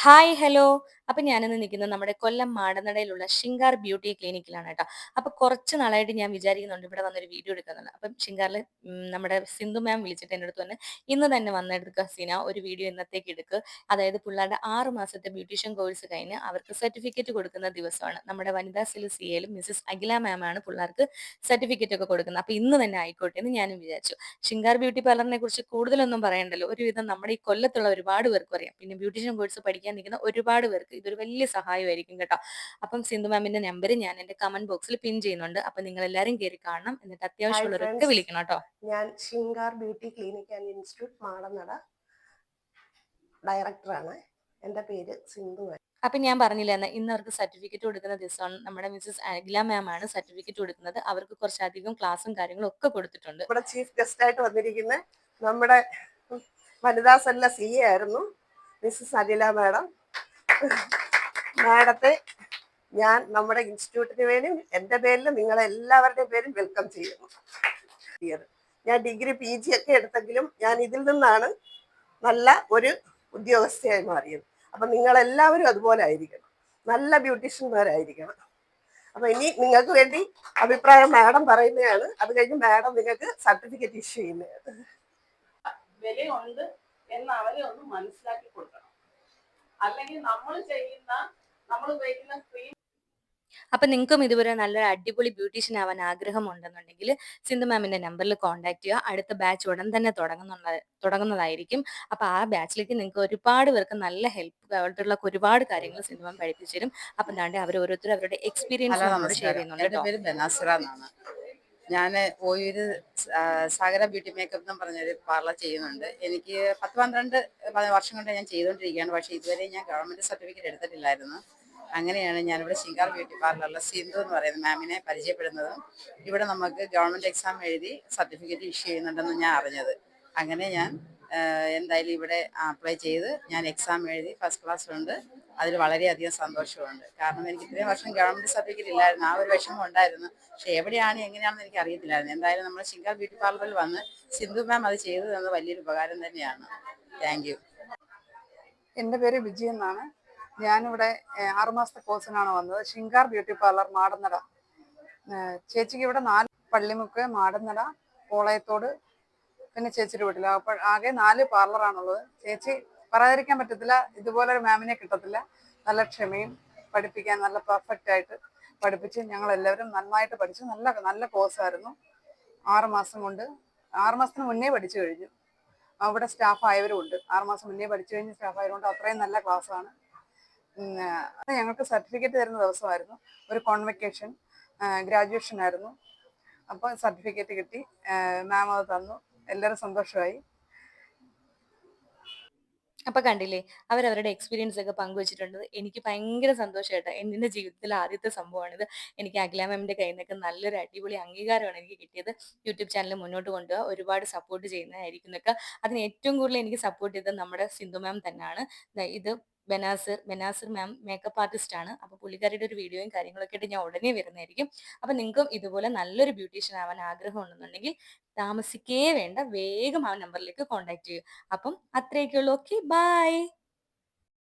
Hi hello. അപ്പൊ ഞാനിന്ന് നിൽക്കുന്നത് നമ്മുടെ കൊല്ലം മാടനടയിലുള്ള ശിങ്കാർ ബ്യൂട്ടി ക്ലിനിക്കിലാണ് കേട്ടോ. അപ്പൊ കുറച്ച് നാളായിട്ട് ഞാൻ വിചാരിക്കുന്നുണ്ട് ഇവിടെ വന്നൊരു വീഡിയോ എടുക്കുന്നുണ്ട്. അപ്പം ശിങ്കാറിൽ നമ്മുടെ സിന്ധു മാം വിളിച്ചിട്ട് എൻ്റെ അടുത്ത് വന്ന് ഇന്ന് തന്നെ വന്നെടുക്കുക സീന, ഒരു വീഡിയോ ഇന്നത്തേക്ക് എടുക്കുക. അതായത് പിള്ളേരുടെ 6 മാസത്തെ ബ്യൂട്ടീഷ്യൻ കോഴ്സ് കഴിഞ്ഞ് അവർക്ക് സർട്ടിഫിക്കറ്റ് കൊടുക്കുന്ന ദിവസമാണ്. നമ്മുടെ വനിതാ സെൽ സി എയിലും മിസ്സസ് അഖില മാം ആണ് പിള്ളേർക്ക് സർട്ടിഫിക്കറ്റ് ഒക്കെ കൊടുക്കുന്നത്. അപ്പൊ ഇന്ന് തന്നെ ആയിക്കോട്ടെ എന്ന് ഞാനും വിചാരിച്ചു. ശിങ്കാർ ബ്യൂട്ടി പാർലറിനെ കുറിച്ച് കൂടുതലൊന്നും പറയണ്ടല്ലോ, ഒരുവിധം നമ്മുടെ ഈ കൊല്ലത്തുള്ള ഒരുപാട് പേർക്കും അറിയാം. പിന്നെ ബ്യൂട്ടീഷ്യൻ കോഴ്സ് പഠിക്കാൻ നിൽക്കുന്ന ഒരുപാട് പേർക്ക് ഇതൊരു വലിയ സഹായമായിരിക്കും കേട്ടോ. അപ്പം സിന്ധു മാമിന്റെ നമ്പർ ഞാൻ എന്റെ കമന്റ് ബോക്സിൽ പിൻ ചെയ്യുന്നുണ്ട്. അപ്പൊ നിങ്ങൾ എല്ലാവരും കയറി കാണണം, എന്നിട്ട് ഹായ് അത്യാവശ്യമുള്ളവരൊക്കെ ഫ്രണ്ട്സ്, വിളിക്കണം കേട്ടോ. ഞാൻ ശിങ്കാർ beauty clinic and institute Madanada ഡയറക്ടറാണ്. എൻ്റെ പേര് സിന്ധു. അപ്പൊ ഞാൻ പറഞ്ഞില്ല എന്നാ ഇന്ന് അവർക്ക് സർട്ടിഫിക്കറ്റ് കൊടുക്കുന്ന ദിവസമാണ്. നമ്മുടെ മിസ്സസ് അഖില മാം ആണ് സർട്ടിഫിക്കറ്റ് കൊടുക്കുന്നത്. അവർക്ക് കുറച്ചധികം ക്ലാസ്സും കാര്യങ്ങളും ഒക്കെ കൊടുത്തിട്ടുണ്ട്. ഇവിടെ ചീഫ് ഗസ്റ്റ് ആയിട്ട് വന്നിരിക്കുന്ന നമ്മുടെ വനിതാ സെല്ല സി എ ആയിരുന്നു മിസ്സസ് അഖില മാഡം. മാഡത്തെ ഞാൻ നമ്മുടെ ഇൻസ്റ്റിറ്റ്യൂട്ടിന് വേണ്ടി എൻ്റെ പേരിലും നിങ്ങളെ എല്ലാവരുടെയും പേരും വെൽക്കം ചെയ്യുന്നു. ഞാൻ ഡിഗ്രി പി ജി ഒക്കെ എടുത്തെങ്കിലും ഞാൻ ഇതിൽ നിന്നാണ് നല്ല ഒരു ഉദ്യോഗസ്ഥയായി മാറിയത്. അപ്പൊ നിങ്ങളെല്ലാവരും അതുപോലെ ആയിരിക്കണം, നല്ല ബ്യൂട്ടീഷ്യന്മാരായിരിക്കണം. അപ്പൊ ഇനി നിങ്ങൾക്ക് വേണ്ടി അഭിപ്രായം മാഡം പറയുന്നതാണ്. അത് കഴിഞ്ഞ് മാഡം നിങ്ങൾക്ക് സർട്ടിഫിക്കറ്റ് ഇഷ്യൂ ചെയ്യുന്നതാണ്. വിലയുണ്ട് എന്ന് അവരെ ഒന്ന് മനസ്സിലാക്കി കൊടുക്കണം. അല്ലെങ്കിൽ നമ്മൾ ഉപയോഗിക്കുന്ന ക്രീം. അപ്പൊ നിങ്ങൾക്കും ഇതുവരെ നല്ലൊരു അടിപൊളി ബ്യൂട്ടീഷ്യൻ ആവാൻ ആഗ്രഹമുണ്ടെന്നുണ്ടെങ്കിൽ സിന്ധു മാമിന്റെ നമ്പറിൽ കോൺടാക്ട് ചെയ്യുക. അടുത്ത ബാച്ച് ഉടൻ തന്നെ തുടങ്ങുന്നതായിരിക്കും. അപ്പൊ ആ ബാച്ചിലേക്ക് നിങ്ങൾക്ക് ഒരുപാട് പേർക്ക് നല്ല ഹെൽപ്പ് ആയിട്ടുള്ള ഒരുപാട് കാര്യങ്ങൾ സിന്ധു മാം പഠിപ്പിച്ചു തരും. അപ്പൊ എന്താണ്ട് അവർ ഓരോരുത്തരും അവരുടെ എക്സ്പീരിയൻസ് ഹലോ നമ്മളോട് ഷെയർ നമസ്കാരം. ചെയ്യുന്നുണ്ട് എൻ്റെ കേട്ടോ. പേര് ബനാസുറ എന്നാണ്. ഞാൻ ഓയൂര് സാഗര ബ്യൂട്ടി മേക്കപ്പ് എന്ന് പറഞ്ഞൊരു പാർലർ ചെയ്യുന്നുണ്ട്. എനിക്ക് 10-12 വർഷം കൊണ്ട് ഞാൻ ചെയ്തുകൊണ്ടിരിക്കുകയാണ്. പക്ഷേ ഇതുവരെ ഞാൻ ഗവൺമെൻറ് സർട്ടിഫിക്കറ്റ് എടുത്തിട്ടില്ലായിരുന്നു. അങ്ങനെയാണ് ഞാനിവിടെ ശിങ്കാർ ബ്യൂട്ടി പാർലറിലെ സിന്ധു എന്ന് പറയുന്ന മാമിനെ പരിചയപ്പെടുന്നതും ഇവിടെ നമുക്ക് ഗവൺമെൻറ് എക്സാം എഴുതി സർട്ടിഫിക്കറ്റ് ഇഷ്യൂ ചെയ്യുന്നുണ്ടെന്ന് ഞാൻ അറിഞ്ഞത്. അങ്ങനെ ഞാൻ എന്തായാലും ഇവിടെ അപ്ലൈ ചെയ്ത് ഞാൻ എക്സാം എഴുതി ഫസ്റ്റ് ക്ലാസ് ഉണ്ട്. അതിൽ വളരെയധികം സന്തോഷമുണ്ട്. കാരണം എനിക്ക് ഇത്രയും വർഷം ഗവൺമെൻറ് സർട്ടിഫിക്കറ്റ് ഇല്ലായിരുന്നു, ആ ഒരു വിഷമം ഉണ്ടായിരുന്നു. പക്ഷേ എവിടെയാണ് എങ്ങനെയാണെന്ന് എനിക്ക് അറിയത്തില്ലായിരുന്നു. എന്തായാലും നമ്മൾ ശിങ്കാർ ബ്യൂട്ടി പാർലറിൽ വന്ന് സിന്ധു മാം അത് ചെയ്തു തന്നത് വലിയൊരു ഉപകാരം തന്നെയാണ്. Thank you. എൻ്റെ പേര് വിജയ എന്നാണ്. ഞാനിവിടെ 6 മാസത്തെ കോഴ്സിനാണ് വന്നത്. ശിങ്കാർ ബ്യൂട്ടി പാർലർ മാടന്നട. ചേച്ചിക്ക് ഇവിടെ 4 പള്ളിമുക്ക്, മാടന്നട, പോളയത്തോട്, പിന്നെ ചേച്ചിയുടെ വീട്ടിൽ. അപ്പോൾ ആകെ 4 പാർലറാണുള്ളത്. ചേച്ചി പറയാതിരിക്കാൻ പറ്റത്തില്ല, ഇതുപോലെ ഒരു മാമിനെ കിട്ടത്തില്ല. നല്ല ക്ഷമയും, പഠിപ്പിക്കാൻ നല്ല പെർഫെക്റ്റ് ആയിട്ട് പഠിപ്പിച്ച് ഞങ്ങളെല്ലാവരും നന്നായിട്ട് പഠിച്ചു. നല്ല നല്ല കോഴ്സായിരുന്നു. 6 മാസം കൊണ്ട്, 6 മാസത്തിന് മുന്നേ പഠിച്ചു കഴിഞ്ഞു. അവിടെ സ്റ്റാഫ് ആയവരും ഉണ്ട്. 6 മാസം മുന്നേ പഠിച്ചു കഴിഞ്ഞ് സ്റ്റാഫ് ആയതുകൊണ്ട് അത്രയും നല്ല ക്ലാസ്സാണ്. അത് ഞങ്ങൾക്ക് സർട്ടിഫിക്കറ്റ് തരുന്ന ദിവസമായിരുന്നു. ഒരു കോൺവെക്കേഷൻ ഗ്രാജുവേഷൻ ആയിരുന്നു. അപ്പോൾ സർട്ടിഫിക്കറ്റ് കിട്ടി. മാം അത് തന്നു. എല്ലാവരും സന്തോഷമായി. അപ്പൊ കണ്ടില്ലേ, അവരവരുടെ എക്സ്പീരിയൻസ് ഒക്കെ പങ്കുവച്ചിട്ടുണ്ട്. എനിക്ക് ഭയങ്കര സന്തോഷമായിട്ട്. എൻ്റെ ജീവിതത്തിലെ ആദ്യത്തെ സംഭവമാണിത്. എനിക്ക് അഖില മാമിന്റെ കയ്യിൽ നിന്നൊക്കെ നല്ലൊരു അടിപൊളി അംഗീകാരമാണ് എനിക്ക് കിട്ടിയത്. യൂട്യൂബ് ചാനൽ മുന്നോട്ട് കൊണ്ടുപോകുക, ഒരുപാട് സപ്പോർട്ട് ചെയ്യുന്നതായിരിക്കും എന്നൊക്കെ. അതിന് ഏറ്റവും കൂടുതൽ എനിക്ക് സപ്പോർട്ട് ചെയ്തത് നമ്മുടെ സിന്ധു മാം തന്നെയാണ്. ഇത് ബനാസിർ മാം മേക്കപ്പ് ആർട്ടിസ്റ്റ് ആണ്. അപ്പൊ പുള്ളിക്കാരിയുടെ ഒരു വീഡിയോയും കാര്യങ്ങളൊക്കെ ആയിട്ട് ഞാൻ ഉടനെ വരുന്നതായിരിക്കും. അപ്പൊ നിങ്ങൾക്കും ഇതുപോലെ നല്ലൊരു ബ്യൂട്ടീഷ്യൻ ആവാൻ ആഗ്രഹം ഉണ്ടെന്നുണ്ടെങ്കിൽ താമസിക്കേ വേണ്ട, വേഗം ആ നമ്പറിലേക്ക് കോൺടാക്ട് ചെയ്യൂ. അപ്പം അത്രയൊക്കെയുള്ളൂ. Okay, by.